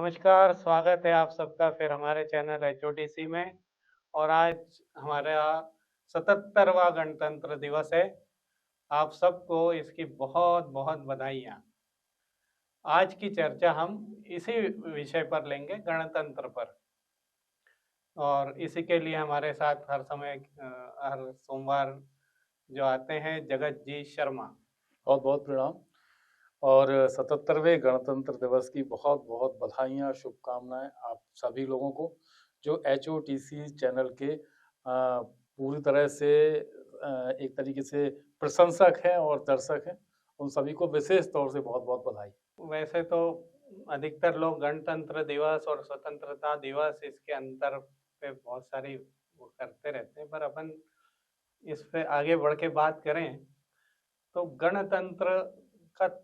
नमस्कार, स्वागत है आप सबका फिर हमारे चैनल एचओटीसी में। और आज हमारा 77वां गणतंत्र दिवस है। आप सबको इसकी बहुत बहुत बधाइयाँ। आज की चर्चा हम इसी विषय पर लेंगे, गणतंत्र पर। और इसी के लिए हमारे साथ हर समय हर सोमवार जो आते हैं जगत जी शर्मा। बहुत बहुत प्रणाम और 77वें गणतंत्र दिवस की बहुत बहुत बधाइयाँ, शुभकामनाएं आप सभी लोगों को जो एचओटीसी चैनल के पूरी तरह से एक तरीके से प्रशंसक हैं और दर्शक हैं। उन सभी को विशेष तौर से बहुत बहुत बधाई। वैसे तो अधिकतर लोग गणतंत्र दिवस और स्वतंत्रता दिवस इसके अंतर पे बहुत सारी वो करते रहते हैं, पर अपन इस पे आगे बढ़ के बात करें तो गणतंत्र का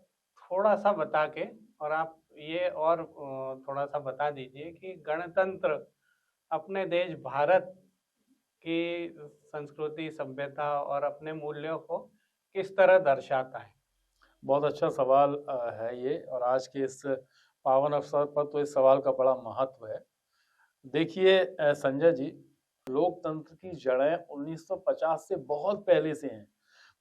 थोड़ा सा बता के, और आप ये और थोड़ा सा बता दीजिए कि गणतंत्र अपने देश भारत की संस्कृति, सभ्यता और अपने मूल्यों को किस तरह दर्शाता है। बहुत अच्छा सवाल है ये, और आज के इस पावन अवसर पर तो इस सवाल का बड़ा महत्व है। देखिए संजय जी, लोकतंत्र की जड़ें 1950 से बहुत पहले से हैं।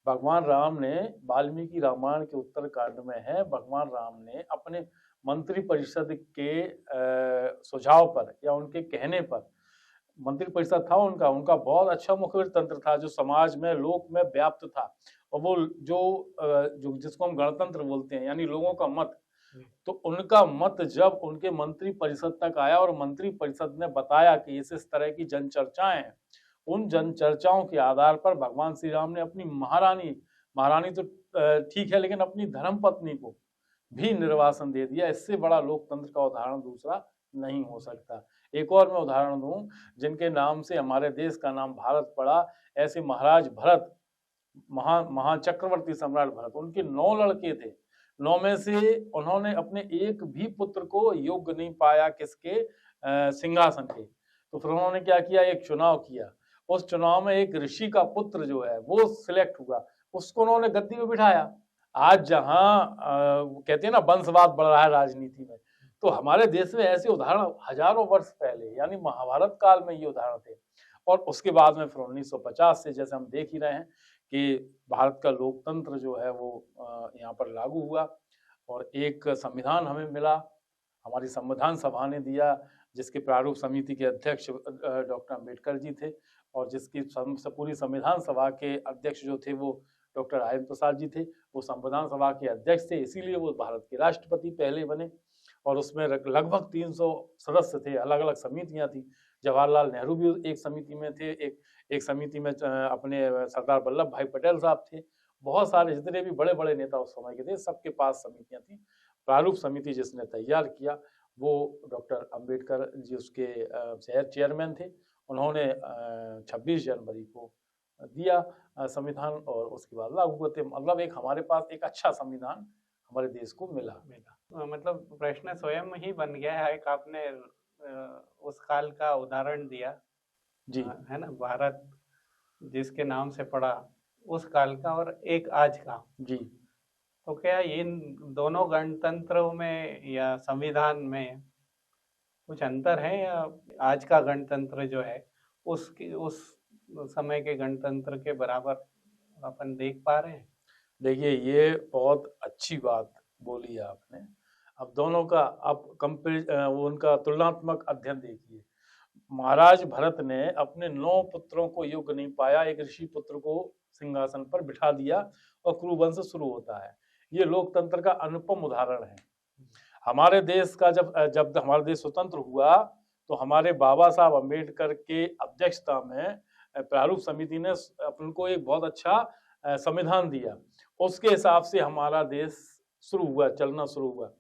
भगवान राम ने वाल्मीकि रामायण के उत्तरकांड में है, भगवान राम ने अपने मंत्री परिषद के सुझाव पर या उनके कहने पर, मंत्री परिषद था उनका बहुत अच्छा मुखबिर तंत्र था जो समाज में लोक में व्याप्त था। और वो जो जिसको हम गणतंत्र बोलते हैं यानी लोगों का मत, तो उनका मत जब उनके मंत्री परिषद तक आया और मंत्री परिषद ने बताया कि इस तरह की जन चर्चाएं हैं, उन जन चर्चाओं के आधार पर भगवान श्री राम ने अपनी महारानी तो ठीक है, लेकिन अपनी धर्म पत्नी को भी निर्वासन दे दिया। इससे बड़ा लोकतंत्र का उदाहरण दूसरा नहीं हो सकता। एक और मैं उदाहरण दूं, जिनके नाम से हमारे देश का नाम भारत पड़ा, ऐसे महाराज भरत, महाचक्रवर्ती सम्राट भरत, उनके 9 लड़के थे। 9 में से उन्होंने अपने एक भी पुत्र को योग्य नहीं पाया किसके सिंहासन के। तो फिर उन्होंने क्या किया, एक चुनाव किया। उस चुनाव में एक ऋषि का पुत्र जो है वो सिलेक्ट हुआ, उसको उन्होंने गद्दी पे बिठाया। आज जहां कहते हैं ना वंशवाद बढ़ रहा है राजनीति में, तो हमारे देश में ऐसे उदाहरण हजारों वर्ष पहले यानी महाभारत काल में ये उदाहरण थे। और उसके बाद में फिर 1950 से जैसे हम देख ही रहे हैं कि भारत का लोकतंत्र जो है वो यहाँ पर लागू हुआ और एक संविधान हमें मिला, हमारी संविधान सभा ने दिया, जिसके प्रारूप समिति के अध्यक्ष डॉक्टर अम्बेडकर जी थे और जिसकी पूरी संविधान सभा के अध्यक्ष जो थे वो डॉक्टर राजेंद्र प्रसाद जी थे। वो संविधान सभा के अध्यक्ष थे, इसीलिए वो भारत के राष्ट्रपति पहले बने। और उसमें लगभग 300 सदस्य थे, अलग अलग समितियां थी। जवाहरलाल नेहरू भी एक समिति में थे, एक समिति में अपने सरदार वल्लभ भाई पटेल साहब थे। बहुत सारे जितने भी बड़े बड़े नेता उस समय के थे, सबके पास समितियां थी। प्रारूप समिति जिसने तैयार किया वो डॉक्टर अम्बेडकर जी उसके चेयरमैन थे। उन्होंने 26 जनवरी को दिया संविधान और उसके बाद लागू करते, मतलब एक हमारे पास एक अच्छा संविधान हमारे देश को मिला। मतलब प्रश्न स्वयं ही बन गया है। एक आपने उस काल का उदाहरण दिया जी, है ना, भारत जिसके नाम से पड़ा उस काल का और एक आज का जी। तो क्या इन दोनों गणतंत्रों में या संविधान में कुछ अंतर है, या आज का गणतंत्र जो है उस समय के गणतंत्र के बराबर अपन देख पा रहे हैं? देखिए ये बहुत अच्छी बात बोली है आपने। अब दोनों का आप उनका तुलनात्मक अध्ययन देखिए। महाराज भरत ने अपने 9 पुत्रों को योग्य नहीं पाया, एक ऋषि पुत्र को सिंहासन पर बिठा दिया और कुरुवंश शुरू होता है। ये लोकतंत्र का अनुपम उदाहरण है। हमारे देश का जब हमारा देश स्वतंत्र हुआ तो हमारे बाबा साहब अम्बेडकर के अध्यक्षता में प्रारूप समिति ने अपन को एक बहुत अच्छा संविधान दिया। उसके हिसाब से हमारा देश शुरू हुआ, चलना शुरू हुआ।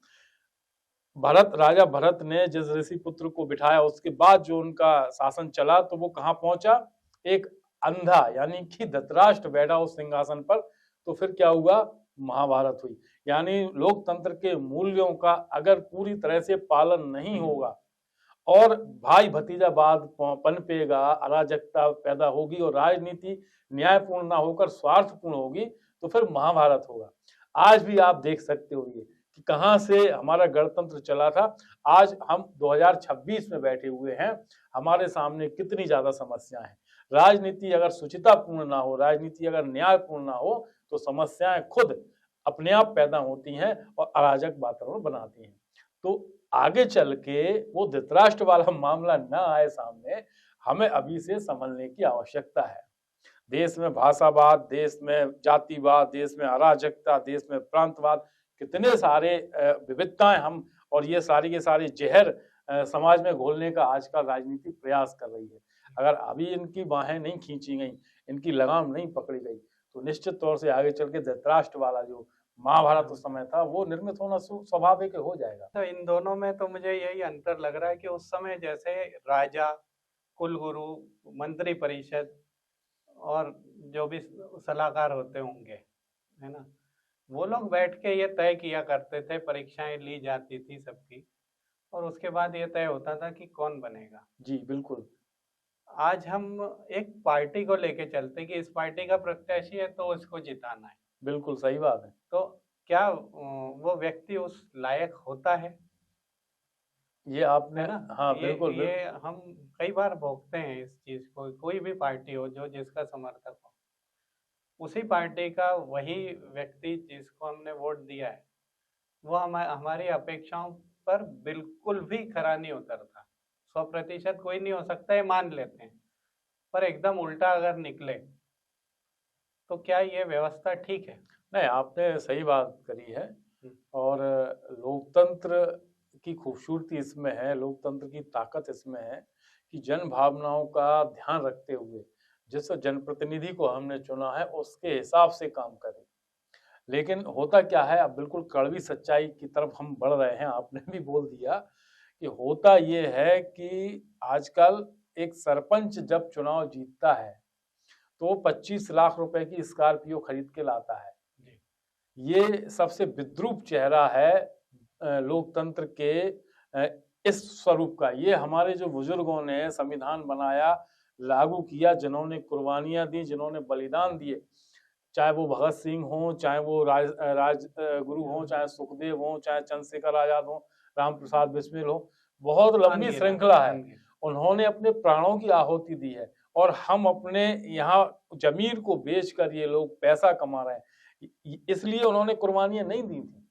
राजा भरत ने जिस ऋषि पुत्र को बिठाया उसके बाद जो उनका शासन चला तो वो कहाँ पहुंचा, एक अंधा यानी कि धृतराष्ट्र बैठा उस सिंहासन पर। तो फिर क्या हुआ, महाभारत हुई। यानी लोकतंत्र के मूल्यों का अगर पूरी तरह से पालन नहीं होगा और भाई भतीजावाद पनपेगा, अराजकता पैदा होगी और राजनीति न्यायपूर्ण ना होकर स्वार्थपूर्ण होगी, तो फिर महाभारत होगा। आज भी आप देख सकते हो ये कि कहाँ से हमारा गणतंत्र चला था। आज हम 2026 में बैठे हुए हैं, हमारे सामने कितनी ज्यादा समस्याएं हैं। राजनीति अगर शुचितापूर्ण ना हो, राजनीति अगर न्यायपूर्ण ना हो, तो समस्याएं खुद अपने आप पैदा होती हैं और अराजक वातावरण बनाती हैं। तो आगे चल के वो धृतराष्ट्र वाला मामला ना आए सामने, हमें अभी से संभलने की आवश्यकता है। देश में भाषावाद, देश में जातिवाद, देश में अराजकता, देश में प्रांतवाद, कितने सारे विविधताएं हम और ये सारी के सारे जहर समाज में घोलने का आजकल राजनीति प्रयास कर रही है। अगर अभी इनकी बाहें नहीं खींची गई, इनकी लगाम नहीं पकड़ी गई, तो निश्चित तौर से आगे चल के धृतराष्ट्र वाला जो महाभारत उस समय था वो निर्मित होना स्वाभाविक हो जाएगा। तो इन दोनों में तो मुझे यही अंतर लग रहा है कि उस समय जैसे राजा, कुलगुरु, मंत्री परिषद और जो भी सलाहकार होते होंगे, है ना, वो लोग बैठ के ये तय किया करते थे, परीक्षाएं ली जाती थी सबकी, और उसके बाद ये तय होता था कि कौन बनेगा। जी बिल्कुल। आज हम एक पार्टी को लेके चलते कि इस पार्टी का प्रत्याशी है तो उसको जिताना है। बिल्कुल सही बात है। तो क्या वो व्यक्ति उस लायक होता है? ये आपने है ना, हाँ ये बिल्कुल ये हम कई बार भोगते हैं इस चीज को। कोई भी पार्टी हो जो जिसका समर्थक हो, उसी पार्टी का वही व्यक्ति जिसको हमने वोट दिया है, वो हमारी अपेक्षाओं पर बिल्कुल भी खरा नहीं उतरता। 100% कोई नहीं हो सकता, ये मान लेते हैं, पर एकदम उल्टा अगर निकले तो क्या ये व्यवस्था ठीक है? नहीं, आपने सही बात करी है। और लोकतंत्र की खूबसूरती इसमें है, लोकतंत्र की ताकत इसमें है कि जन भावनाओं का ध्यान रखते हुए जिस जनप्रतिनिधि को हमने चुना है उसके हिसाब से काम करें। लेकिन होता क्या है, अब बिल्कुल कड़वी सच्चाई की तरफ हम बढ़ रहे हैं, आपने भी बोल दिया कि होता ये है कि आजकल एक सरपंच जब चुनाव जीतता है तो 25 लाख रुपए की स्कॉर्पियो खरीद के लाता है। ये सबसे विद्रूप चेहरा है लोकतंत्र के इस स्वरूप का। ये हमारे जो बुजुर्गों ने संविधान बनाया, लागू किया, जिन्होंने कुर्बानियां दी, जिन्होंने बलिदान दिए, चाहे वो भगत सिंह हो, चाहे वो राजगुरु हो, चाहे सुखदेव हो, चाहे चंद्रशेखर आजाद हो, राम प्रसाद बिस्मिल हो, बहुत लंबी श्रृंखला है। उन्होंने अपने प्राणों की आहुति दी है और हम अपने यहाँ जमीर को बेचकर ये लोग पैसा कमा रहे हैं। इसलिए उन्होंने कुर्बानियां नहीं दी थी,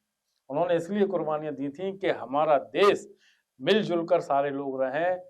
उन्होंने इसलिए कुर्बानियां दी थी कि हमारा देश मिलजुल कर सारे लोग रहें,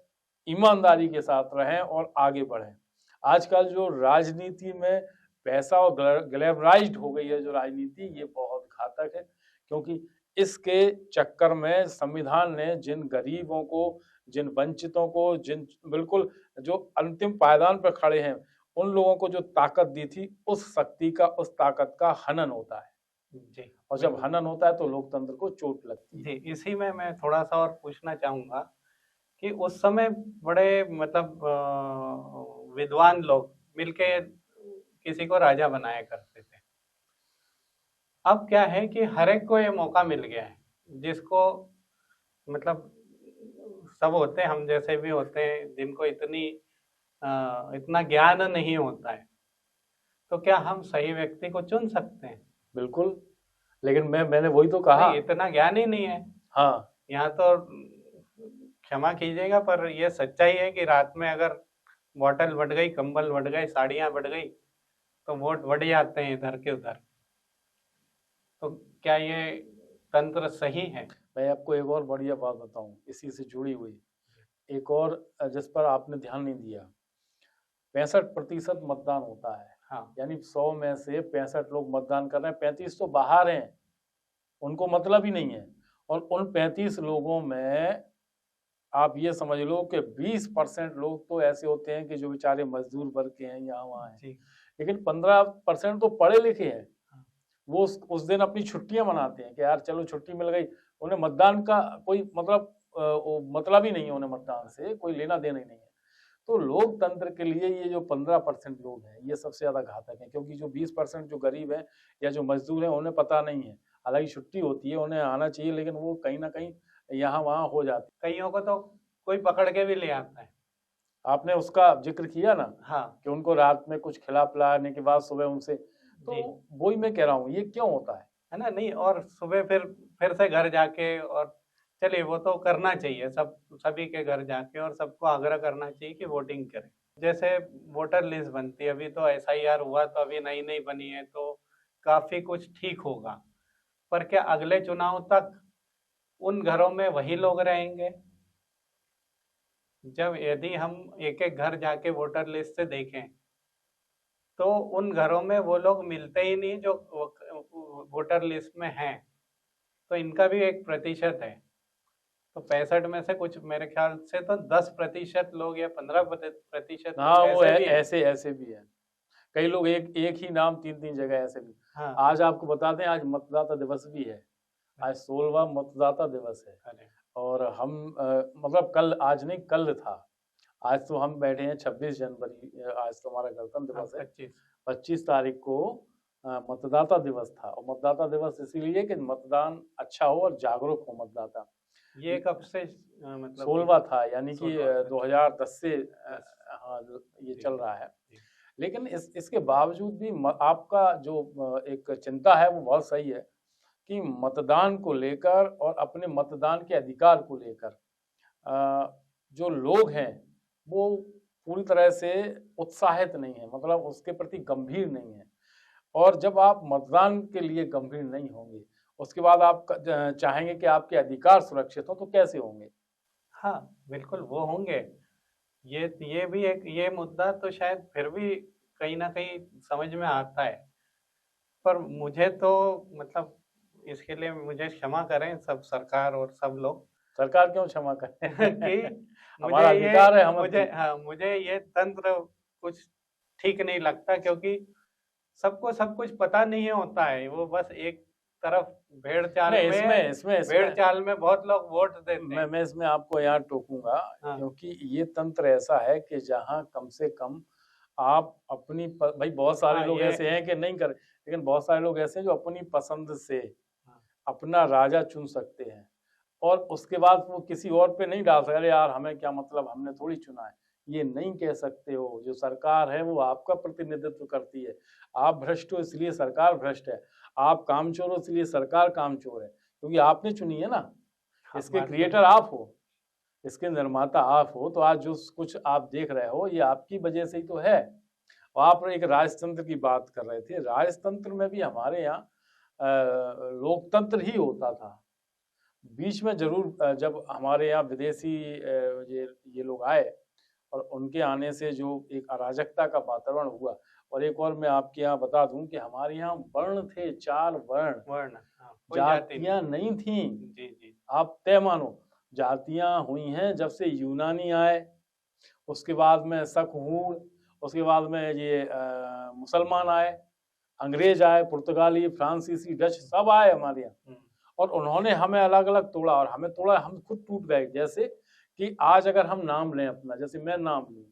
ईमानदारी के साथ रहें और आगे बढ़ें। आजकल जो राजनीति में पैसा और ग्लैमराइज्ड हो गई है जो राजनीति, ये बहुत घातक है, क्योंकि इसके चक्कर में संविधान ने जिन गरीबों को, जिन वंचितों को, जिन बिल्कुल जो अंतिम पायदान पर खड़े हैं, उन लोगों को जो ताकत दी थी, उस शक्ति का, उस ताकत का हनन होता है जी। और जब हनन होता है तो लोकतंत्र को चोट लगती है जी। इसी में मैं थोड़ा सा और पूछना चाहूंगा कि उस समय बड़े मतलब विद्वान लोग मिलके किसी को राजा बनाया करते थे। अब क्या है कि हर एक को ये मौका मिल गया है, जिसको मतलब सब होते हैं, हम जैसे भी होते हैं, जिनको इतना ज्ञान नहीं होता है, तो क्या हम सही व्यक्ति को चुन सकते हैं? बिल्कुल, लेकिन मैंने वही तो कहा, इतना ज्ञान ही नहीं है। हाँ, यहाँ तो क्षमा कीजिएगा पर ये सच्चाई है कि रात में अगर बॉटल बढ़ गई, कंबल बढ़ गए, साड़ियाँ बढ़ गई, तो वोट बढ़ जाते हैं इधर के उधर। तो क्या ये तंत्र सही है? मैं आपको एक और बढ़िया बात बताऊं इसी से जुड़ी हुई, एक और जिस पर आपने ध्यान नहीं दिया। 65% मतदान होता है, हाँ, यानी 100 में से 65 लोग मतदान कर रहे हैं, 35 तो बाहर हैं, उनको मतलब ही नहीं है। और उन 35 लोगों में आप ये समझ लो कि 20% लोग तो ऐसे होते हैं कि जो बेचारे मजदूर वर्ग के हैं, यहाँ वहाँ हैं, लेकिन 15% तो पढ़े लिखे हैं। वो उस दिन अपनी छुट्टियां मनाते हैं कि यार चलो छुट्टी मिल गई। उन्हें मतदान का कोई मतलब ही नहीं है, उन्हें मतदान से कोई लेना देना ही नहीं है। तो लोकतंत्र के लिए ये जो 15% लोग हैं, ये सबसे ज्यादा घातक है, क्योंकि जो 20% जो गरीब है या जो मजदूर है, उन्हें पता नहीं है। हालांकि छुट्टी होती है, उन्हें आना चाहिए, लेकिन वो कहीं ना कहीं यहाँ वहाँ हो जाती है। कईयों को तो कोई पकड़ के भी ले आता है। आपने उसका जिक्र किया ना, हाँ, कि उनको रात में कुछ खिला पिलाने के बाद सुबह उनसे, तो वही मैं कह रहा हूँ, ये क्यों होता है? है ना? नहीं, और सुबह फिर से घर जाके, और चलिए वो तो करना चाहिए, सभी के घर जाके और सबको आग्रह करना चाहिए कि वोटिंग करें। जैसे वोटर लिस्ट बनती है, अभी तो एसआईआर हुआ, तो अभी नई-नई बनी है, तो काफ़ी कुछ ठीक होगा। पर क्या अगले चुनाव तक उन घरों में वही लोग रहेंगे? जब यदि हम एक-एक घर जाके वोटर लिस्ट से देखें, तो उन घरों में वो लोग मिलते ही नहीं जो वोटर लिस्ट में हैं। तो इनका भी एक प्रतिशत है। तो 65 में से कुछ मेरे ख्याल से तो 10% लोग या 15% हाँ, वो ऐसे भी हैं। ऐसे ऐसे भी है। कई लोग एक एक ही नाम 3-3 जगह ऐसे भी। हाँ। आज आपको बता दें, आज मतदाता दिवस भी है। आज 16वां मतदाता दिवस है। अरे, और हम मतलब कल, आज नहीं कल था। आज तो हम बैठे हैं 26 जनवरी, आज तो हमारा गणतंत्र हाँ, दिवस है। 25। 25 तारीख को मतदाता दिवस था, और मतदाता दिवस इसीलिए कि मतदान अच्छा हो और जागरूक हो मतदाता। ये कब से मतलब 16वां था, यानी कि 16वां 2010 से 10। हाँ, ये जी, चल रहा है। जी। लेकिन इसके बावजूद भी आपका जो एक चिंता है वो बहुत सही है, कि मतदान को लेकर और अपने मतदान के अधिकार को लेकर जो लोग हैं वो पूरी तरह से उत्साहित नहीं है, मतलब उसके प्रति गंभीर नहीं है। और जब आप मतदान के लिए गंभीर नहीं होंगे, उसके बाद आप चाहेंगे कि आपके अधिकार सुरक्षित हो, तो कैसे होंगे? हाँ, बिल्कुल वो होंगे। ये भी एक ये मुद्दा तो शायद फिर भी कहीं न कहीं समझ में आता है। पर मुझे तो मतलब इसके लिए मुझे क्षमा करें सब सरकार और सब लोग सरकार क्यों क्षमा करे? कि हमारा अधिकार है, हम मुझे ये तंत्र कुछ ठीक नहीं लगता, क्योंकि सबको सब कुछ पता नहीं होता है। वो बस एक तरफ नहीं, इसमें भेड़ चाल में बहुत लोग वोट देते हैं। मैं इसमें आपको यहाँ टोकूंगा, हाँ, क्योंकि ये तंत्र ऐसा है कि जहाँ कम से कम आप अपनी भाई, बहुत सारे हाँ, लोग ये ऐसे हैं कि नहीं कर, लेकिन बहुत सारे लोग ऐसे हैं जो अपनी पसंद से हाँ, अपना राजा चुन सकते हैं, और उसके बाद वो किसी और पे नहीं डाल सकते, अरे यार हमें क्या मतलब, हमने थोड़ी चुना है। ये नहीं कह सकते हो। जो सरकार है वो आपका प्रतिनिधित्व करती है। आप भ्रष्ट हो इसलिए सरकार भ्रष्ट है, आप कामचोर हो इसलिए सरकार कामचोर है, क्योंकि आपने चुनी है ना। हाँ, इसके बात तो क्रिएटर आप हो, इसके निर्माता आप हो, तो आज जो कुछ आप देख रहे हो ये आपकी वजह से ही तो है। और आप एक राजतंत्र की बात कर रहे थे, राजतंत्र में भी हमारे यहाँ लोकतंत्र ही होता था। बीच में जरूर जब हमारे यहाँ विदेशी ये लोग आए, और उनके आने से जो एक अराजकता का वातावरण हुआ। और एक और मैं आपके यहाँ बता दूं कि हमारे यहाँ वर्ण थे, 4 वर्ण, वर्ण, हाँ, कोई जाति जातियां नहीं थी। जी, जी। आप तय मानो, जातियां हुई हैं जब से यूनानी आए, उसके बाद में शक हूण, उसके बाद में ये मुसलमान आए, अंग्रेज आए, पुर्तगाली, फ्रांसीसी, डच सब आए हमारे यहाँ। और उन्होंने हमें अलग अलग तोड़ा, और हमें तोड़ा, हम खुद टूट गए। जैसे कि आज अगर हम नाम लें अपना, जैसे मैं नाम लूँ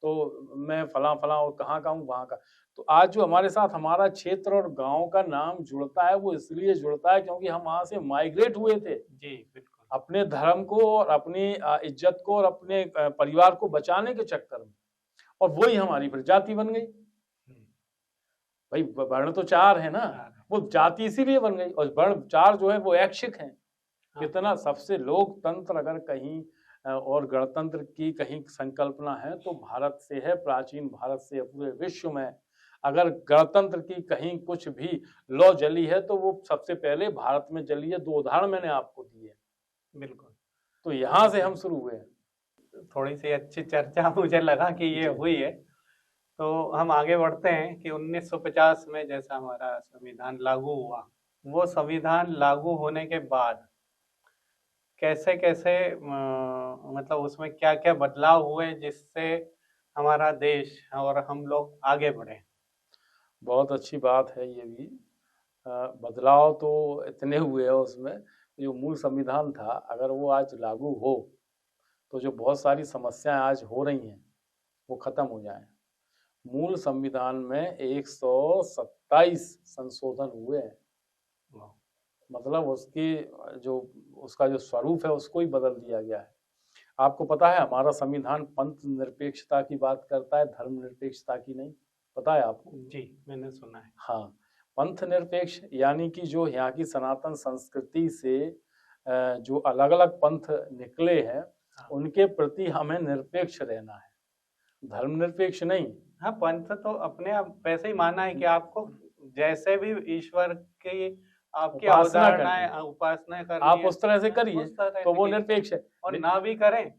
तो मैं फला फला और कहाँ का हूँ वहाँ का, तो आज जो हमारे साथ हमारा क्षेत्र और गांव का नाम जुड़ता है वो इसलिए जुड़ता है क्योंकि हम वहां से माइग्रेट हुए थे, जी, बिल्कुल। अपने धर्म को और अपनी इज्जत को और अपने परिवार को बचाने के चक्कर में, और वही हमारी फिर जाति बन गई। भाई वर्ण तो 4 है ना, वो जाति इसीलिए बन गई, और वर्ण 4 जो है वो ऐच्छिक हैं। कितना सबसे लोकतंत्र अगर कहीं और गणतंत्र की कहीं संकल्पना है तो भारत से है, प्राचीन भारत से। पूरे विश्व में अगर गणतंत्र की कहीं कुछ भी लौ जली है तो वो सबसे पहले भारत में जली है। 2 उदाहरण मैंने आपको दिए, बिल्कुल। तो यहाँ से हम शुरू हुए। थोड़ी सी अच्छी चर्चा मुझे लगा कि ये हुई है, तो हम आगे बढ़ते हैं कि 1950 में जैसा हमारा संविधान लागू हुआ, वो संविधान लागू होने के बाद कैसे कैसे मतलब उसमें क्या क्या बदलाव हुए जिससे हमारा देश और हम लोग आगे बढ़े। बहुत अच्छी बात है ये भी। बदलाव तो इतने हुए हैं उसमें, जो मूल संविधान था अगर वो आज लागू हो तो जो बहुत सारी समस्याएं आज हो रही हैं वो खत्म हो जाएं। मूल संविधान में 127 संशोधन हुए हैं, मतलब उसका जो स्वरूप है उसको ही बदल दिया गया है। आपको पता है हमारा संविधान पंथ निरपेक्षता की बात करता है, धर्म निरपेक्षता की नहीं, पता है आपको? जी, मैंने सुना है। हाँ, पंथ निरपेक्ष यानी कि जो यहाँ की सनातन संस्कृति से जो अलग अलग पंथ निकले हैं उनके प्रति हमें निरपेक्ष रहना है, धर्मनिरपेक्ष नहीं। हाँ, पंथ तो अपने आप वैसे ही माना है कि आपको जैसे भी ईश्वर की आपकी उपासना अवधारणाएं करनी है। उपासना करनी आप है, उस तरह से उस करिए तरह तो वो की- निरपेक्ष है, और ना भी करें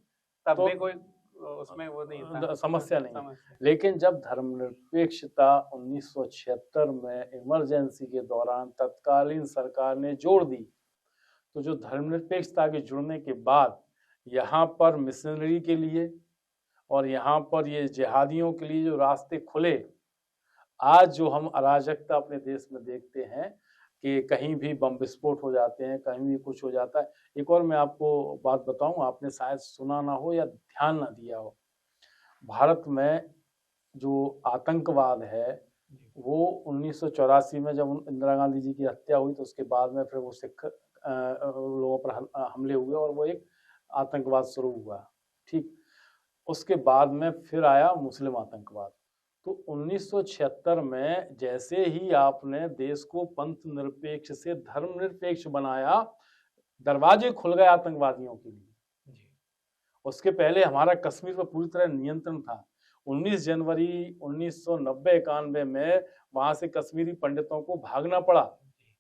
तब तो भी कोई उसमें वो नहीं था, समस्या नहीं है। समस्या। लेकिन जब धर्मनिरपेक्षता 1976 में इमरजेंसी के दौरान तत्कालीन सरकार ने जोड़ दी, तो जो धर्मनिरपेक्षता के जुड़ने के बाद यहाँ पर मिशनरी के लिए और यहाँ पर ये जिहादियों के लिए जो रास्ते खुले, आज जो हम अराजकता अपने देश में देखते हैं कि कहीं भी बम विस्फोट हो जाते हैं, कहीं भी कुछ हो जाता है। एक और मैं आपको बात बताऊं, आपने शायद सुना ना हो या ध्यान ना दिया हो, भारत में जो आतंकवाद है वो 1984 में जब इंदिरा गांधी जी की हत्या हुई तो उसके बाद में फिर वो सिख लोगों पर हमले हुए और वो एक आतंकवाद शुरू हुआ, ठीक। उसके बाद में फिर आया मुस्लिम आतंकवाद। तो 1976 में जैसे ही आपने देश को पंथ निरपेक्ष से धर्म निरपेक्ष बनाया, दरवाजे खुल गए आतंकवादियों के लिए। उसके पहले हमारा कश्मीर पर पूरी तरह नियंत्रण था। 19 जनवरी 1990-91 में वहां से कश्मीरी पंडितों को भागना पड़ा।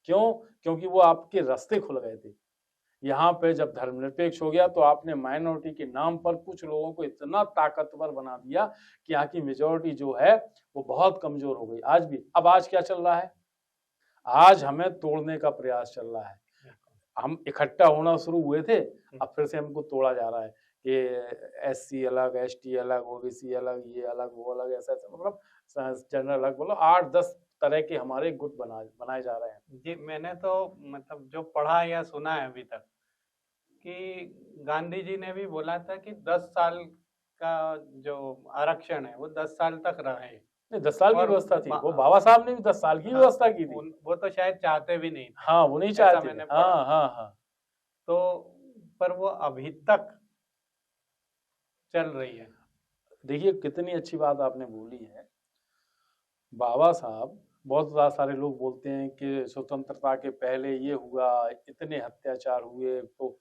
क्यों? क्योंकि वो आपके रास्ते खुल गए थे। यहाँ पे जब धर्मनिरपेक्ष हो गया तो आपने माइनॉरिटी के नाम पर कुछ लोगों को इतना ताकतवर बना दिया कि यहाँ की मेजॉरिटी जो है वो बहुत कमजोर हो गई। आज भी, अब आज क्या चल रहा है? आज हमें तोड़ने का प्रयास चल रहा है। हम इकट्ठा होना शुरू हुए थे, अब फिर से हमको तोड़ा जा रहा है कि SC अलग, ST अलग, OBC अलग, ये अलग, वो अलग, ऐसा ऐसा, मतलब जनरल अलग, मतलब 8-10 तरह के हमारे गुट बनाए जा रहे हैं। जी, मैंने तो मतलब जो पढ़ा या सुना है अभी तक कि गांधी जी ने भी बोला था कि 10 साल का जो आरक्षण है वो 10 साल तक रहे। नहीं, 10 साल की और व्यवस्था थी, वो बाबा साहब ने भी 10 साल की व्यवस्था की थी। वो तो शायद चाहते भी नहीं थे। हाँ, वो नहीं ऐसा चाहते मैंने थे। पढ़ा। हाँ हाँ हाँ। तो पर वो अभी तक चल रही है। देखिए कितनी अच्छी बात आपने बोली है। बाबा साहब, बहुत सारे लोग बोलते हैं कि स्वतंत्रता के पहले ये हुआ, इतने अत्याचार हुए, तो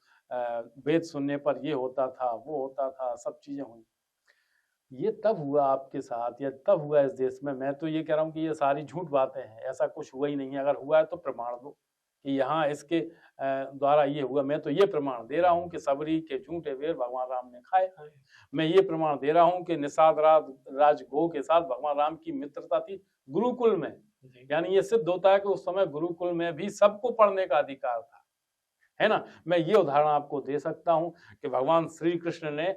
वेद सुनने पर ये होता था, वो होता था, सब चीजें हुई। ये तब हुआ आपके साथ या तब हुआ इस देश में? मैं तो ये कह रहा हूँ कि ये सारी झूठ बातें हैं, ऐसा कुछ हुआ ही नहीं है। अगर हुआ है तो प्रमाण दो कि यहाँ इसके द्वारा ये हुआ। मैं तो ये प्रमाण दे रहा हूँ कि सबरी के झूठे बेर भगवान राम ने खाए। मैं ये प्रमाण दे रहा हूँ कि निषाद राज गो के साथ भगवान राम की मित्रता थी गुरुकुल में। यानी ये सिद्ध होता है कि उस समय गुरुकुल में भी सबको पढ़ने का अधिकार था, है ना। मैं ये उदाहरण आपको दे सकता हूं कि भगवान श्री कृष्ण ने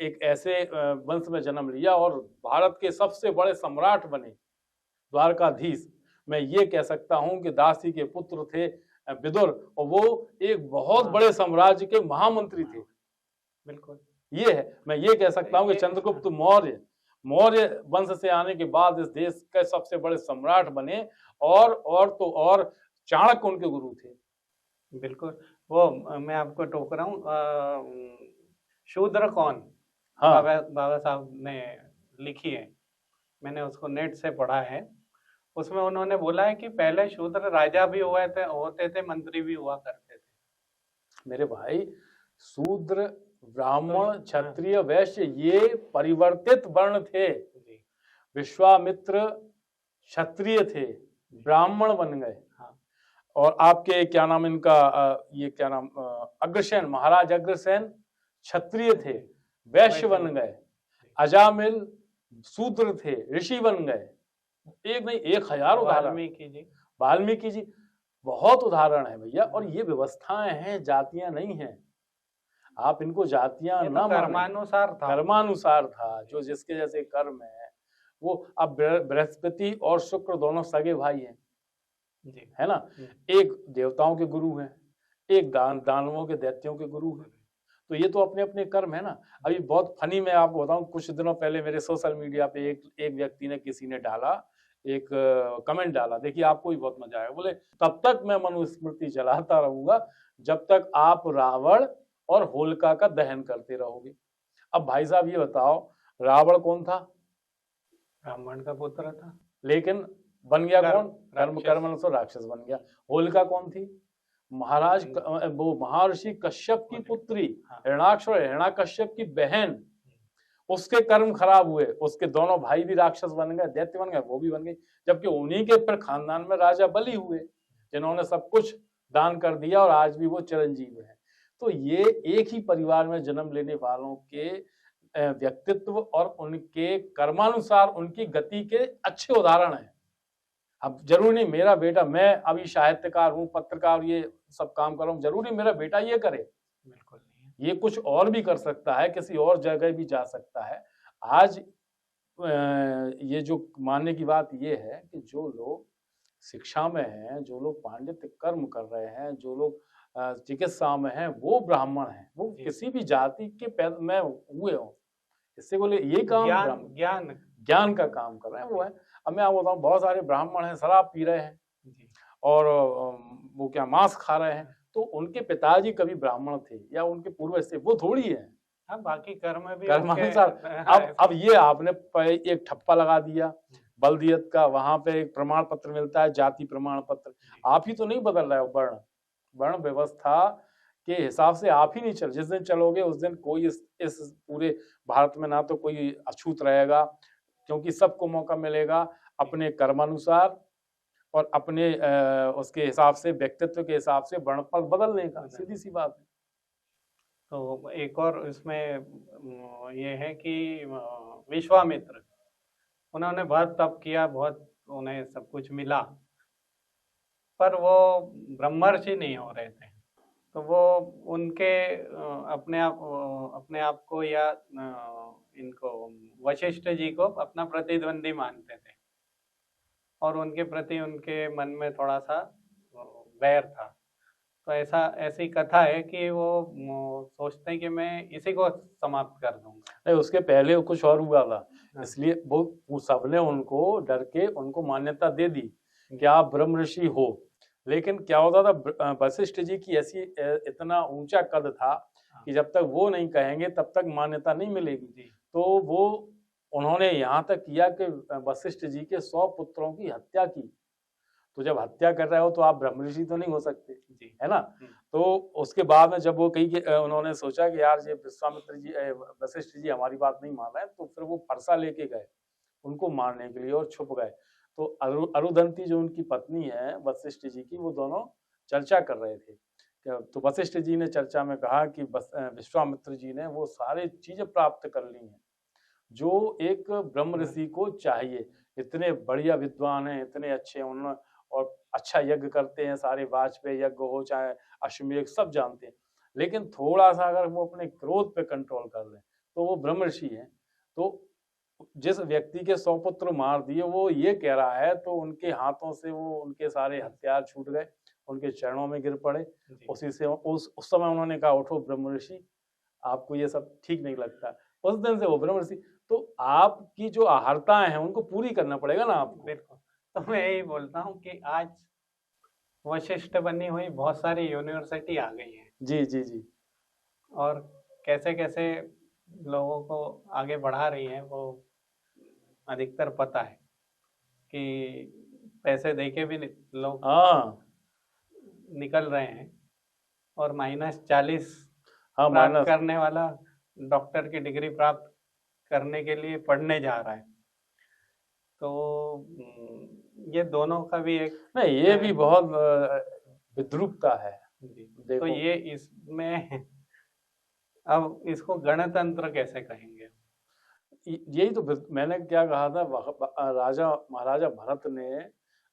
एक ऐसे वंश में जन्म लिया और भारत के सबसे बड़े सम्राट बने, द्वारकाधीश। मैं ये कह सकता हूं कि दासी के पुत्र थे विदुर, और वो एक बहुत बड़े साम्राज्य के महामंत्री थे। बिल्कुल ये है। मैं ये कह सकता हूं कि चंद्रगुप्त मौर्य वंश से आने के बाद इस देश के सबसे बड़े सम्राट बने, और चाणक्य उनके गुरु थे। बिल्कुल। वो मैं आपको टोक रहा हूँ, शूद्र कौन? हाँ, बाबा साहब ने लिखी है, मैंने उसको नेट से पढ़ा है। उसमें उन्होंने बोला है कि पहले शूद्र राजा भी होते थे, मंत्री भी हुआ करते थे। मेरे भाई, शूद्र, ब्राह्मण, क्षत्रिय, वैश्य ये परिवर्तित वर्ण थे। विश्वामित्र क्षत्रिय थे, ब्राह्मण बन गए। और आपके क्या नाम इनका, ये क्या नाम, अग्रसेन, महाराज अग्रसेन क्षत्रिय थे, वैश्य बन गए। अजामिल शूद्र थे, ऋषि बन गए। एक नहीं, 1000 उदाहरण। वाल्मीकि जी, बहुत उदाहरण है भैया। और ये व्यवस्थाएं हैं, जातियां नहीं हैं। आप इनको जातियां ना माने, कर्मानुसार था। जो जिसके जैसे कर्म है वो। अब बृहस्पति और शुक्र दोनों सगे भाई हैं, है ना। एक देवताओं के गुरु हैं, एक दानवों के, दैत्यों के गुरु हैं। तो ये तो अपने अपने कर्म है ना। अभी बहुत फनी मैं आपको बताऊं, कुछ दिनों पहले मेरे सोशल मीडिया पे एक व्यक्ति ने, किसी ने डाला, एक कमेंट डाला, देखिए आपको भी बहुत मजा आएगा। बोले, तब तक मैं मनुस्मृति चलाता रहूंगा जब तक आप रावण और होलिका का दहन करते रहोगे। अब भाई साहब ये बताओ, रावण कौन था? ब्राह्मण का पुत्र था। लेकिन बन गया कर्म- कौन? कर्म राक्षस। कर्मानुसार राक्षस बन गया। होलिका कौन थी? महाराज वो महर्षि कश्यप की पुत्री, हाँ। हिरण्याक्ष और हिरण्याकश्यप की बहन, उसके कर्म खराब हुए, उसके दोनों भाई भी राक्षस बन गए, दैत्य बन गए, वो भी बन गई। जबकि उन्हीं के पर खानदान में राजा बलि हुए, जिन्होंने सब कुछ दान कर दिया और आज भी वो चिरंजीव है। तो ये एक ही परिवार में जन्म लेने वालों के व्यक्तित्व और उनके कर्मानुसार उनकी गति के अच्छे उदाहरण हैं। अब जरूरी नहीं मेरा बेटा, मैं अभी साहित्यकार हूँ, पत्रकार, ये सब काम कर रहा हूँ, जरूरी मेरा बेटा ये करे? बिल्कुल नहीं। ये कुछ और भी कर सकता है, किसी और जगह भी जा सकता है। आज ये जो मानने की बात ये है कि जो लोग शिक्षा में हैं, जो लोग पांडित्य कर्म कर रहे हैं, जो लोग चिकित्सा में हैं, वो ब्राह्मण हैं, वो किसी भी जाति के पैदा में हुए हों, इससे बोले ये काम ज्ञान का काम कर रहे हैं वो है। अब मैं आपको बताऊं, बहुत सारे ब्राह्मण हैं शराब पी रहे हैं और वो क्या मांस खा रहे हैं, तो उनके पिताजी कभी ब्राह्मण थे या उनके पूर्वज थे, वो थोड़ी है। हाँ, बाकी कर्म भी कर्मानुसार। अब ये आपने एक ठप्पा लगा दिया बलदियत का, वहां पे एक प्रमाण पत्र मिलता है, जाति प्रमाण पत्र, आप ही तो नहीं बदल रहे हो। वर्ण व्यवस्था के हिसाब से आप ही नहीं चल, जिस दिन चलोगे उस दिन कोई इस पूरे भारत में ना तो कोई अछूत रहेगा, क्योंकि सबको मौका मिलेगा अपने कर्मानुसार और अपने उसके हिसाब से, व्यक्तित्व के हिसाब से वर्ण पद बदलने का, सीधी सी बात है। तो एक और इसमें ये है कि विश्वामित्र, उन्होंने बहुत तप किया, बहुत उन्हें सब कुछ मिला, पर वो ब्रह्मर्षि नहीं हो रहे थे। तो वो उनके अपने आप को या इनको वशिष्ठ जी को अपना प्रतिद्वंदी मानते थे और उनके प्रति उनके मन में थोड़ा सा वैर था। तो ऐसी कथा है कि वो सोचते हैं कि मैं इसी को समाप्त कर दूंगा। नहीं, उसके पहले कुछ और हुआ था, इसलिए वो सबने उनको डर के उनको मान्यता दे दी कि आप ब्रह्म ऋषि हो। लेकिन क्या होता था, वशिष्ठ जी की ऐसी इतना ऊंचा कद था कि जब तक वो नहीं कहेंगे तब तक मान्यता नहीं मिलेगी। तो वो उन्होंने यहाँ तक किया कि वशिष्ठ जी के 100 पुत्रों की हत्या की। तो जब हत्या कर रहे हो तो आप ब्रह्म ऋषि तो नहीं हो सकते, है ना। तो उसके बाद में जब वो कही, उन्होंने सोचा कि यार ये विश्वामित्र जी, वशिष्ठ जी हमारी बात नहीं मान रहे हैं, तो फिर वो फरसा लेके गए उनको मारने के लिए और छुप गए। तो अरुधंती जो उनकी पत्नी है वशिष्ठ जी की, वो दोनों चर्चा कर रहे थे। तो वशिष्ठ जी ने चर्चा में कहा कि विश्वामित्र जी ने वो सारी चीजें प्राप्त कर ली हैं जो एक ब्रह्म ऋषि को चाहिए। इतने बढ़िया विद्वान हैं, इतने अच्छे, उन्होंने और अच्छा यज्ञ करते हैं, सारे वाजपेयी यज्ञ हो चाहे अश्वमेध, सब जानते हैं। लेकिन थोड़ा सा अगर वो अपने क्रोध पे कंट्रोल कर लें तो वो ब्रह्म ऋषि हैं। तो जिस व्यक्ति के 100 पुत्र मार दिए, वो ये कह रहा है, तो उनके हाथों से वो उनके सारे हथियार छूट गए, उनके चरणों में गिर पड़े। उसी से उस समय उन्होंने कहा, उठो ब्रह्म ऋषि, आपको ये सब ठीक नहीं लगता। उस दिन से वो ब्रह्म ऋषि। तो आपकी जो आहारताएं हैं उनको पूरी करना पड़ेगा ना आपको। बिल्कुल। तो मैं यही बोलता हूँ कि आज वशिष्ठ बनी हुई बहुत सारी यूनिवर्सिटी आ गई है। जी जी जी। और कैसे कैसे लोगों को आगे बढ़ा रही है वो अधिकतर पता है कि पैसे देके भी लोग निकल रहे हैं और -40 प्राप्त करने वाला डॉक्टर की डिग्री प्राप्त करने के लिए पढ़ने जा रहा है। तो ये दोनों का भी एक नहीं, ये भी बहुत विद्रूपता है। तो ये इसमें अब इसको गणतंत्र कैसे कहेंगे? यही तो मैंने क्या कहा था, महाराजा भरत ने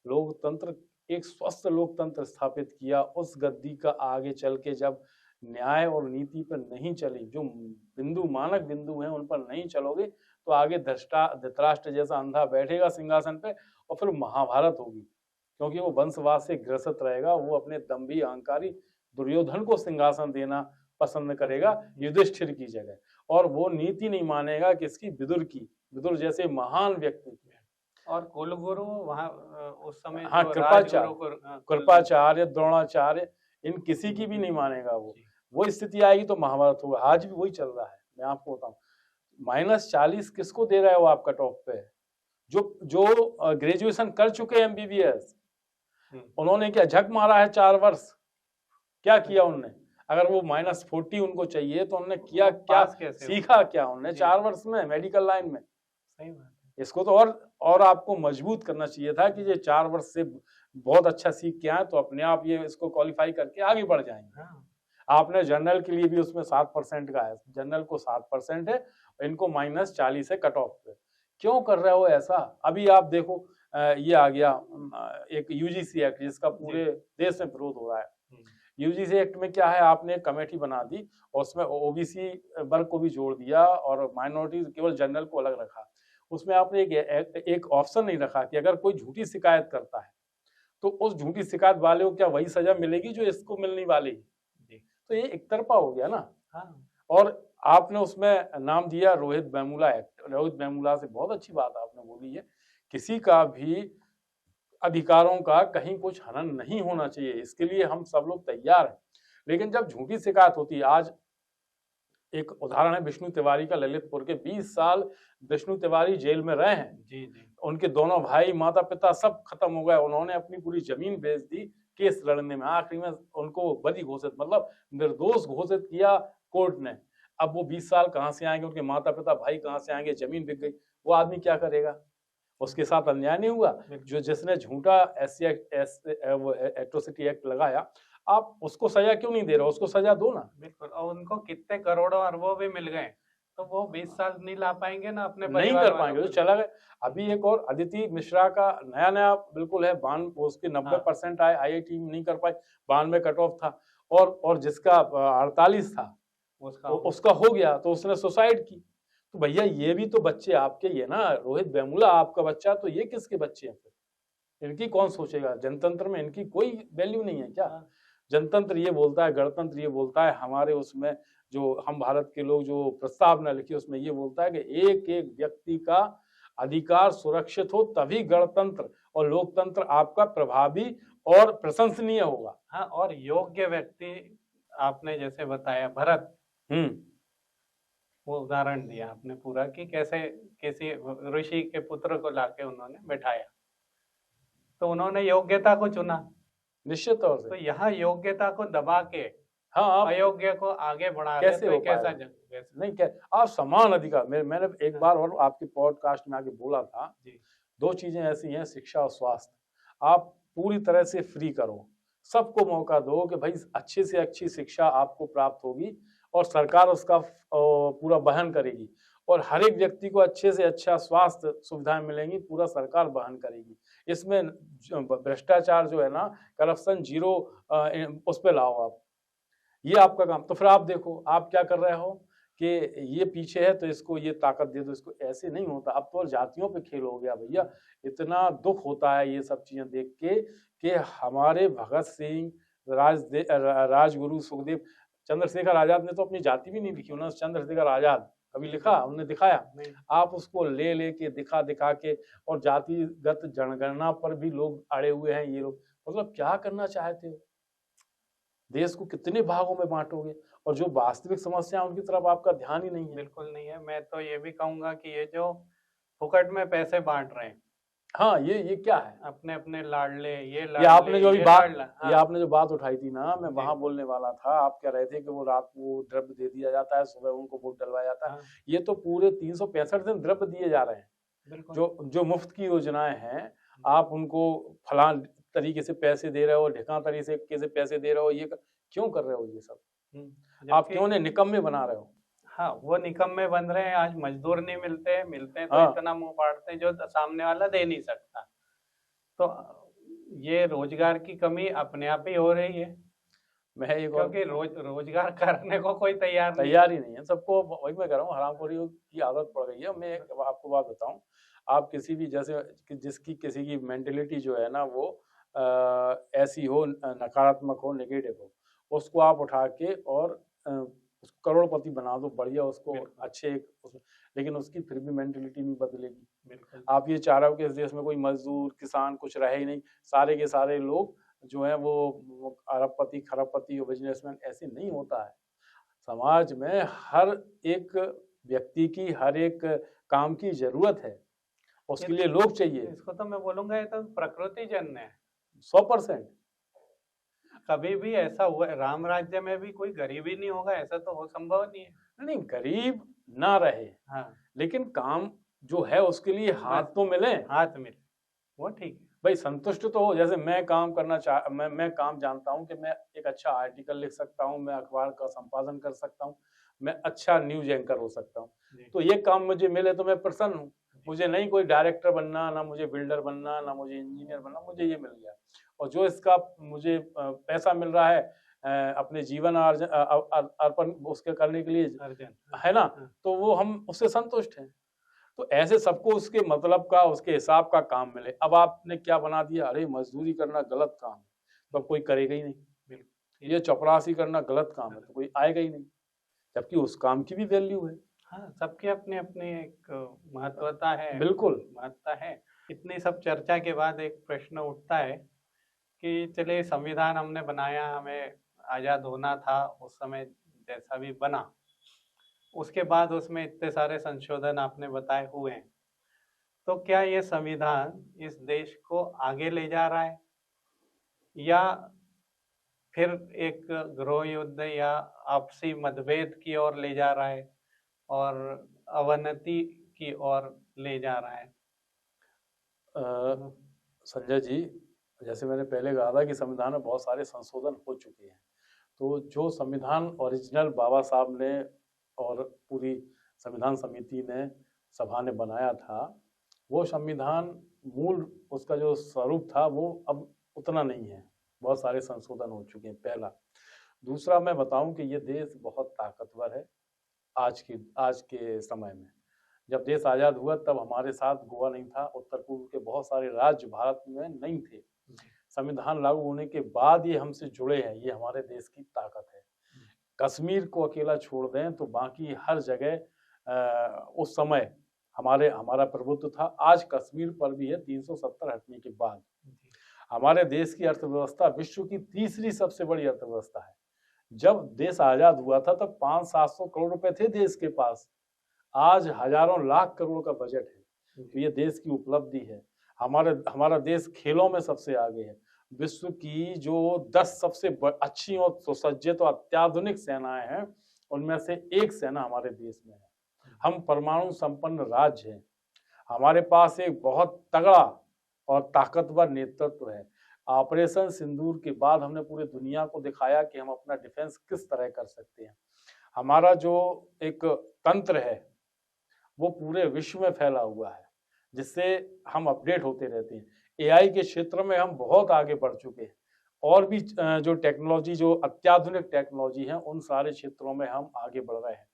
लोकतंत्र, एक स्वस्थ लोकतंत्र स्थापित किया। उस गद्दी का आगे चल के जब न्याय और नीति पर नहीं चली, जो बिंदु मानक बिंदु हैं उन पर नहीं चलोगे, तो आगे धृतराष्ट्र जैसा अंधा बैठेगा सिंहासन पे और फिर महाभारत होगी, क्योंकि वो वंशवाद से ग्रसित रहेगा। वो अपने दंभी अहंकारी दुर्योधन को सिंहासन देना पसंद करेगा युधिष्ठिर की जगह, और वो नीति नहीं मानेगा किसकी, विदुर की। विदुर जैसे महान व्यक्ति और कुलगुरु वहाँ उस समय, हाँ, कृपाचार्य, द्रोणाचार्य, इन किसी की भी नहीं मानेगा। वो स्थिति आएगी तो महाभारत होगा। आज भी वही चल रहा है। मैं आपको बताऊं, -40 किसको दे रहा है वो आप कट ऑफ पे? जो ग्रेजुएशन कर चुके एमबीबीएस, हम्म, उन्होंने क्या झक मारा है 4 वर्ष? क्या किया उनने? अगर वो -40 उनको चाहिए तो उन्होंने किया वो क्या, पास कैसे हो? सीखा क्या उन्होंने जी 4 वर्ष में मेडिकल लाइन में? सही बात है। इसको तो और आपको मजबूत करना चाहिए था कि ये 4 वर्ष से बहुत अच्छा सीख के आए तो अपने आप ये इसको क्वालिफाई करके आगे बढ़ जाएंगे। हाँ आपने जनरल के लिए भी उसमें 7% का है, जनरल को 7% है, इनको -40 है कट ऑफ पे। क्यों कर रहे हो ऐसा? अभी आप देखो ये आ गया एक यूजीसी एक्ट जिसका पूरे देश में विरोध हो रहा है। हम्म, यूजीसी एक्ट में क्या है, आपने एक कमेटी बना दी और उसमें ओबीसी वर्ग को भी जोड़ दिया और माइनॉरिटी केवल जनरल को अलग रखा। उसमें आपने एक ऑप्शन नहीं रखा कि अगर कोई झूठी शिकायत करता है तो उस झूठी शिकायत वाले को क्या वही सजा मिलेगी जो इसको मिलने वाली है? जी तो ये एक तरफा हो गया ना। हाँ और आपने उसमें नाम दिया रोहित वेमुला एक्ट। रोहित वेमुला से बहुत अच्छी बात आपने बोली है, किसी का भी अधिकारों का कहीं कुछ हनन नहीं होना चाहिए, इसके लिए हम सब लोग तैयार हैं। लेकिन जब झूठी शिकायत होती है, आज एक उदाहरण है विष्णु तिवारी का, ललितपुर के 20 साल विष्णु तिवारी जेल में रहे हैं। जी जी उनके दोनों भाई, माता पिता सब खत्म हो गए, उन्होंने अपनी पूरी जमीन बेच दी केस लड़ने में, आखिरी में उनको बरी घोषित, मतलब निर्दोष घोषित किया कोर्ट ने। अब वो 20 साल कहाँ से आएंगे, उनके माता पिता भाई कहाँ से आएंगे, जमीन बिक गई, वो आदमी क्या करेगा? उसके साथ अन्याय नहीं हुआ? जो जिसने झूठा एट्रोसिटी एक्ट लगाया, आप उसको सजा क्यों नहीं दे रहे हो? उसको सजा दो ना। बिल्कुल। और उनको कितने करोड़ों अरबों भी मिल गए तो वो 20 साल नहीं ला पाएंगे ना अपने नहीं परिवार कर वालों पाएंगे, तो को। चला गया। अभी एक और अदिति मिश्रा का नया बिल्कुल है, उसके 90% आए, आईआईटी में नहीं कर पाए, 92 कट ऑफ था, और जिसका 48 था उसका हो गया, तो उसने सुसाइड की। तो भैया ये भी तो बच्चे आपके ही है ना, रोहित वेमुला आपका बच्चा, तो ये किसके बच्चे हैं फिर? इनकी कौन सोचेगा? जनतंत्र में इनकी कोई वैल्यू नहीं है क्या? जनतंत्र ये बोलता है, गणतंत्र ये बोलता है, हमारे उसमें जो हम भारत के लोग जो प्रस्तावना लिखी उसमें ये बोलता है कि एक एक व्यक्ति का अधिकार सुरक्षित हो, तभी गणतंत्र और लोकतंत्र आपका प्रभावी और प्रशंसनीय होगा। हाँ, और योग्य व्यक्ति, आपने जैसे बताया भरत, वो उदाहरण दिया आपने पूरा कि कैसे किसी ऋषि के पुत्र को लाके उन्होंने बैठाया, तो उन्होंने योग्यता को चुना। निश्चित तौर तो से यहाँ योग्यता को दबा के हाँ, अयोग्य को आगे बढ़ा रहे, कैसे तो हो कैसा पाएगा? कैसे? नहीं, क्या आप समान अधिकार, मैंने एक बार और आपके पॉडकास्ट में आके बोला था, जी दो चीजें ऐसी हैं, शिक्षा और स्वास्थ्य। आप पूरी तरह से फ्री करो, सबको मौका दो कि भाई अच्छी से अच्छी शिक्षा आपको प्राप्त होगी और सरकार उसका पूरा वहन करेगी, और हर एक व्यक्ति को अच्छे से अच्छा स्वास्थ्य सुविधाएं मिलेंगी, पूरा सरकार वहन करेगी। इसमें भ्रष्टाचार जो है ना, करप्शन जीरो, उस पर लाओ आप, ये आपका काम। तो फिर आप देखो आप क्या कर रहे हो कि ये पीछे है तो इसको ये ताकत दे दो, इसको, ऐसे नहीं होता। अब तो जातियों पे खेल हो गया भैया। इतना दुख होता है ये सब चीजें देख के कि हमारे भगत सिंह, राजगुरु सुखदेव, चंद्रशेखर आजाद ने तो अपनी जाति भी नहीं लिखी, उन्होंने चंद्रशेखर आजाद कभी लिखा? उन्होंने दिखाया? नहीं, आप उसको ले के दिखा के, और जातिगत जनगणना पर भी लोग अड़े हुए हैं ये लोग। मतलब क्या करना चाहते हो? देश को कितने भागों में बांटोगे, और जो वास्तविक समस्या उनकी तरफ आपका ध्यान ही नहीं है। बिल्कुल नहीं है। मैं तो ये भी कहूंगा कि ये जो फुकट में पैसे बांट रहे हैं, हाँ, ये क्या है? अपने अपने लाडले, ये ये आपने जो अभी बात, लाडला, ये आपने जो बात उठाई थी ना, मैं जी। वहां बोलने वाला था। आप कह रहे थे कि वो रात को द्रव्य दे दिया जाता है, सुबह उनको वोट डलवाया जाता है। हाँ, ये तो पूरे 365 दिन द्रव्य दिए जा रहे हैं। बिल्कुल। जो मुफ्त की योजनाएं हैं, आप उनको फलान तरीके से पैसे दे रहे हो, ढिकां तरीके से पैसे दे रहे हो, ये क्यों कर रहे हो ये सब? आप क्यों उन्हें निकम्मे बना रहे हो? हाँ, वो निकम्मे बन रहे हैं। आज मजदूर नहीं मिलते हैं तो हाँ। इतना मुंह फाड़ते हैं जो सामने वाला दे नहीं सकता। तो ये रोजगार की कमी अपने आप ही हो रही है, मैं एक क्योंकि रोजगार करने को कोई तैयार नहीं ही नहीं है। सबको, वही मैं कह रहा हूँ, हरामखोरी की आदत पड़ गई है। मैं आपको बात बताऊं, आप किसी भी, जैसे जिसकी किसी की मेंटेलिटी जो है ना वो ऐसी हो, नकारात्मक हो, नेगेटिव हो, उसको आप उठा के और उसको करोड़पति बना दो, बढ़िया, उसको अच्छे लेकिन उसकी फिर भी मेंटेलिटी नहीं बदलेगी। बिल्कुल। आप ये चाह रहे हो कि इस देश में कोई मजदूर, किसान कुछ रहे ही नहीं, सारे के सारे लोग जो है वो अरबपति, खरबपति और बिजनेसमैन, ऐसे नहीं होता है। समाज में हर एक व्यक्ति की हर एक काम की जरूरत है, उसके लिए लोग चाहिए। इसको तो मैं बोलूंगा ये तो प्रकृति जन्य है। 100%। कभी भी ऐसा हुआ राम राज्य में भी कोई गरीबी नहीं होगा, ऐसा तो हो संभव नहीं है। नहीं, गरीब ना रहे, हाँ, लेकिन काम जो है उसके लिए हाथ तो मिले, हाथ मिले, वो ठीक है। भाई संतुष्ट तो हो। जैसे मैं काम करना मैं काम जानता हूँ कि मैं एक अच्छा आर्टिकल लिख सकता हूँ, मैं अखबार का संपादन कर सकता हूँ, मैं अच्छा न्यूज एंकर हो सकता हूँ, तो ये काम मुझे मिले तो मैं प्रसन्न हूँ। मुझे नहीं कोई डायरेक्टर बनना, ना मुझे बिल्डर बनना, ना मुझे इंजीनियर बनना, मुझे ये मिल गया। और जो इसका मुझे पैसा मिल रहा है अपने जीवन अर्पण उसके करने के लिए, है ना, तो वो हम उससे संतुष्ट हैं। तो ऐसे सबको उसके मतलब का, उसके हिसाब का काम मिले। अब आपने क्या बना दिया, अरे मजदूरी करना गलत काम है, तो कोई करेगा ही नहीं। बिल्कुल, ये चपरासी करना गलत काम है, तो कोई आएगा ही नहीं, जबकि उस काम की भी वैल्यू है। हाँ, सबकी अपनी अपनी एक महत्वता है। बिल्कुल, महत्ता है। इतनी सब चर्चा के बाद एक प्रश्न उठता है कि चलिए संविधान हमने बनाया, हमें आज़ाद होना था, उस समय जैसा भी बना, उसके बाद उसमें इतने सारे संशोधन आपने बताए हुए हैं, तो क्या ये संविधान इस देश को आगे ले जा रहा है या फिर एक गृह युद्ध या आपसी मतभेद की ओर ले जा रहा है और अवनति की ओर ले जा रहा है? संजय जी, जैसे मैंने पहले कहा था कि संविधान में बहुत सारे संशोधन हो चुके हैं, तो जो संविधान ओरिजिनल बाबा साहब ने और पूरी संविधान समिति ने, सभा ने बनाया था, वो संविधान मूल उसका जो स्वरूप था वो अब उतना नहीं है, बहुत सारे संशोधन हो चुके हैं, पहला। दूसरा मैं बताऊं कि ये देश बहुत ताकतवर है आज के समय में। जब देश आज़ाद हुआ तब हमारे साथ गोवा नहीं था, उत्तर पूर्व के बहुत सारे राज्य भारत में नहीं थे। संविधान लागू होने के बाद ये हमसे जुड़े हैं, ये हमारे देश की ताकत है। कश्मीर को अकेला छोड़ दें तो बाकी हर जगह उस समय हमारा प्रभुत्व था। आज कश्मीर पर भी है 370 हटने के बाद। हमारे देश की अर्थव्यवस्था विश्व की तीसरी सबसे बड़ी अर्थव्यवस्था है। जब देश आजाद हुआ था तब 500-700 करोड़ रुपए थे देश के पास, आज हजारों लाख करोड़ का बजट है। तो ये देश की उपलब्धि है। हमारा देश खेलों में सबसे आगे है। विश्व की जो 10 सबसे अच्छी और सुसज्जित और अत्याधुनिक सेनाएं हैं, उनमें से एक सेना हमारे देश में है। हम परमाणु संपन्न राज्य हैं। हमारे पास एक बहुत तगड़ा और ताकतवर नेतृत्व है। ऑपरेशन सिंदूर के बाद हमने पूरे दुनिया को दिखाया कि हम अपना डिफेंस किस तरह कर सकते हैं। हमारा जो एक तंत्र है वो पूरे विश्व में फैला हुआ है, जिससे हम अपडेट होते रहते हैं। एआई के क्षेत्र में हम बहुत आगे बढ़ चुके हैं, और भी जो टेक्नोलॉजी, जो अत्याधुनिक टेक्नोलॉजी है, उन सारे क्षेत्रों में हम आगे बढ़ रहे हैं।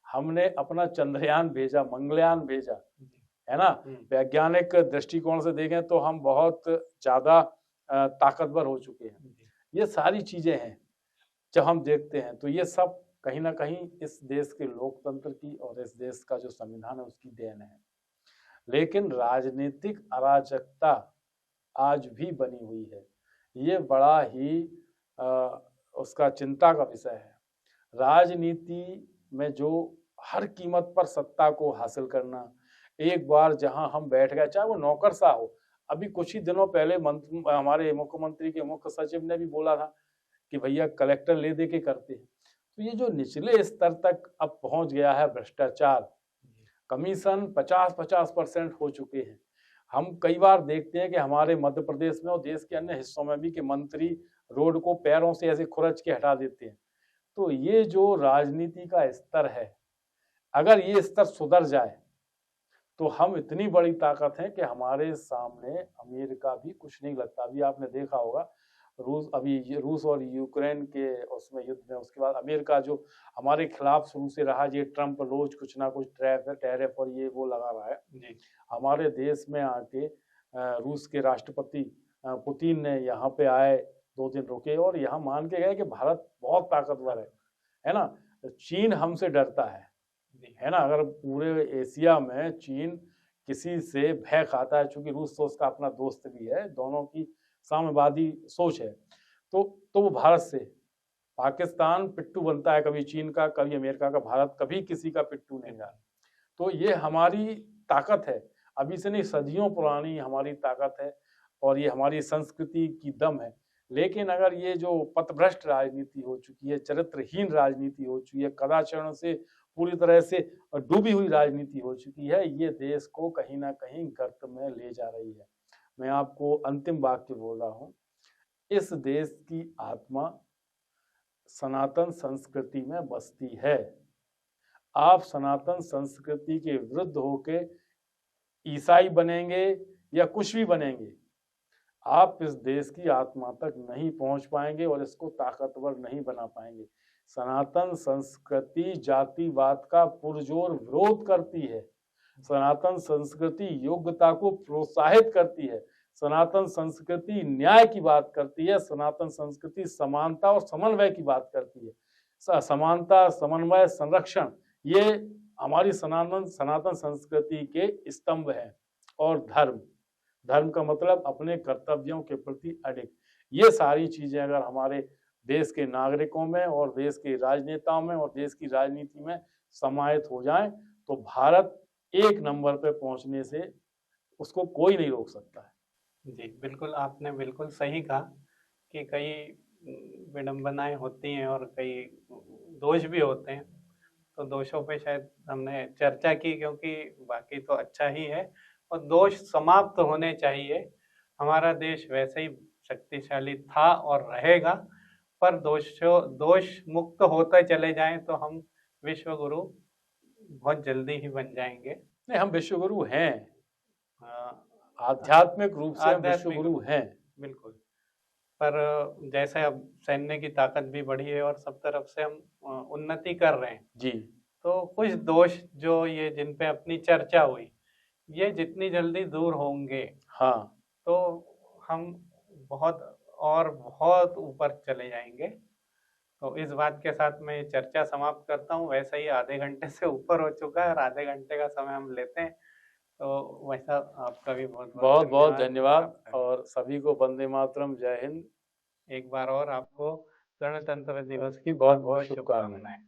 हमने अपना चंद्रयान भेजा, मंगलयान भेजा, है ना। वैज्ञानिक दृष्टिकोण से देखें तो हम बहुत ज्यादा ताकतवर हो चुके हैं। ये सारी चीजें हैं जब हम देखते हैं, तो ये सब कहीं ना कहीं इस देश के लोकतंत्र की और इस देश का जो संविधान है उसकी देन है। लेकिन राजनीतिक अराजकता आज भी बनी हुई है। ये बड़ा ही उसका चिंता का विषय है। राजनीति में जो हर कीमत पर सत्ता को हासिल करना, एक बार जहां हम बैठ गए, चाहे वो नौकरशाह हो। अभी कुछ ही दिनों पहले हमारे मुख्यमंत्री के मुख्य सचिव ने भी बोला था कि भैया कलेक्टर ले दे के करते हैं। तो ये जो निचले स्तर तक अब पहुंच गया है भ्रष्टाचार, कमीशन 50% हो चुके हैं। हम कई बार देखते हैं कि हमारे मध्य प्रदेश में और देश के अन्य हिस्सों में भी कि मंत्री रोड को पैरों से ऐसे खुरच के हटा देते हैं। तो ये जो राजनीति का स्तर है, अगर ये स्तर सुधर जाए तो हम इतनी बड़ी ताकत हैं कि हमारे सामने अमेरिका भी कुछ नहीं लगता। अभी आपने देखा होगा रूस और यूक्रेन के उसमें युद्ध में, उसके बाद अमेरिका जो हमारे खिलाफ शुरू से रहा, ये ट्रम्प रोज कुछ ना कुछ टैरिफ और ये वो लगा रहा है जी। हमारे देश में आके रूस के राष्ट्रपति पुतिन ने यहाँ पे आए, 2 दिन रुके और यहाँ मान के गए कि भारत बहुत ताकतवर है ना। चीन हमसे डरता है ना। अगर पूरे एशिया में चीन किसी से भय खाता है, चूंकि रूस तो उसका अपना दोस्त भी है, दोनों की साम्यवादी सोच है, तो वो भारत से। पाकिस्तान पिट्टू बनता है, कभी चीन का, कभी अमेरिका का, भारत कभी किसी का पिट्टू नहीं रहा। तो ये हमारी ताकत है। अभी से नहीं, सदियों पुरानी हमारी ताकत है और ये हमारी संस्कृति की दम है। लेकिन अगर ये जो पथभ्रष्ट राजनीति हो चुकी है, चरित्रहीन राजनीति हो चुकी है, कदाचरण से पूरी तरह से डूबी हुई राजनीति हो चुकी है, ये देश को कहीं न कहीं गर्त में ले जा रही है। मैं आपको अंतिम वाक्य बोल रहा हूँ, इस देश की आत्मा सनातन संस्कृति में बसती है। आप सनातन संस्कृति के विरुद्ध होके ईसाई बनेंगे या कुछ भी बनेंगे, आप इस देश की आत्मा तक नहीं पहुंच पाएंगे और इसको ताकतवर नहीं बना पाएंगे। सनातन संस्कृति जातिवाद का पुरजोर विरोध करती है। सनातन संस्कृति योग्यता को प्रोत्साहित करती है। सनातन संस्कृति न्याय की बात करती है। सनातन संस्कृति समानता और समन्वय की बात करती है। समानता, समन्वय, संरक्षण, ये हमारी सनातन संस्कृति के स्तंभ हैं। और धर्म का मतलब अपने कर्तव्यों के प्रति अडिग। ये सारी चीजें अगर हमारे देश के नागरिकों में और देश के राजनेताओं में और देश की राजनीति में समाहित हो जाएं, तो भारत एक नंबर पे पहुंचने से उसको कोई नहीं रोक सकता है। जी बिल्कुल, आपने बिल्कुल सही कहा कि कई विडंबनाएं होती हैं और कई दोष भी होते हैं, तो दोषों पे शायद हमने चर्चा की, क्योंकि बाकी तो अच्छा ही है और दोष समाप्त होने चाहिए। हमारा देश वैसे ही शक्तिशाली था और रहेगा, पर दोष मुक्त होते चले जाएं तो हम विश्व गुरु बहुत जल्दी ही बन जाएंगे। नहीं, हम विश्व गुरु हैं, आध्यात्मिक रूप से हम विश्व गुरु हैं। बिल्कुल, पर जैसे अब सैन्य की ताकत भी बढ़ी है और सब तरफ से हम उन्नति कर रहे हैं जी, तो कुछ दोष जो ये जिन पे अपनी चर्चा हुई, ये जितनी जल्दी दूर होंगे, हाँ, तो हम बहुत ऊपर चले जाएंगे। तो इस बात के साथ मैं चर्चा समाप्त करता हूँ। वैसे ही आधे घंटे से ऊपर हो चुका है और आधे घंटे का समय हम लेते हैं, तो वैसा आपका भी बहुत धन्यवाद और सभी को वंदे मातरम, जय हिंद। एक बार और आपको गणतंत्र दिवस की बहुत बहुत शुभकामनाएं।